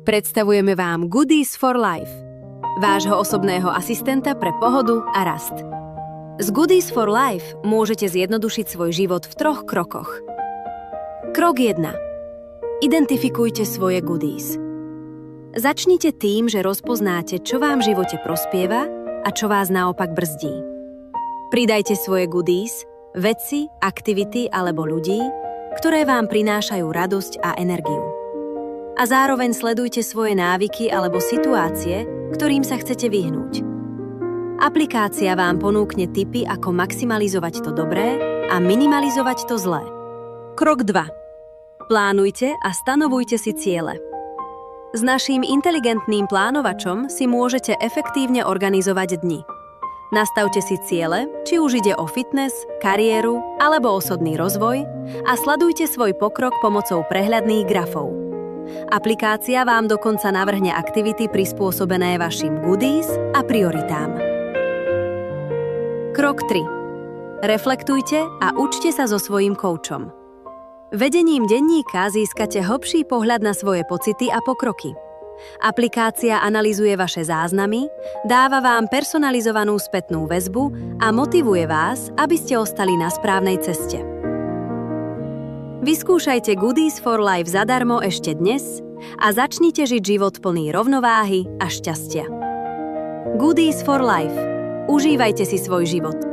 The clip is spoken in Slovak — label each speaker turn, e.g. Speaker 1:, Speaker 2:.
Speaker 1: Predstavujeme vám Goodies for Life, vášho osobného asistenta pre pohodu a rast. S Goodies for Life môžete zjednodušiť svoj život v 3 krokoch. Krok 1. Identifikujte svoje goodies. Začnite tým, že rozpoznáte, čo vám v živote prospieva a čo vás naopak brzdí. Pridajte svoje goodies, veci, aktivity alebo ľudí, ktoré vám prinášajú radosť a energiu. A zároveň sledujte svoje návyky alebo situácie, ktorým sa chcete vyhnúť. Aplikácia vám ponúkne tipy, ako maximalizovať to dobré a minimalizovať to zlé. Krok 2. Plánujte a stanovujte si ciele. S naším inteligentným plánovačom si môžete efektívne organizovať dni. Nastavte si ciele, či už ide o fitness, kariéru alebo osobný rozvoj a sledujte svoj pokrok pomocou prehľadných grafov. Aplikácia vám dokonca navrhne aktivity prispôsobené vašim goodies a prioritám. Krok 3. Reflektujte a učte sa so svojím koučom. Vedením denníka získate hlbší pohľad na svoje pocity a pokroky. Aplikácia analyzuje vaše záznamy, dáva vám personalizovanú spätnú väzbu a motivuje vás, aby ste ostali na správnej ceste. Vyskúšajte Goodies for Life zadarmo ešte dnes a začnite žiť život plný rovnováhy a šťastia. Goodies for Life. Užívajte si svoj život.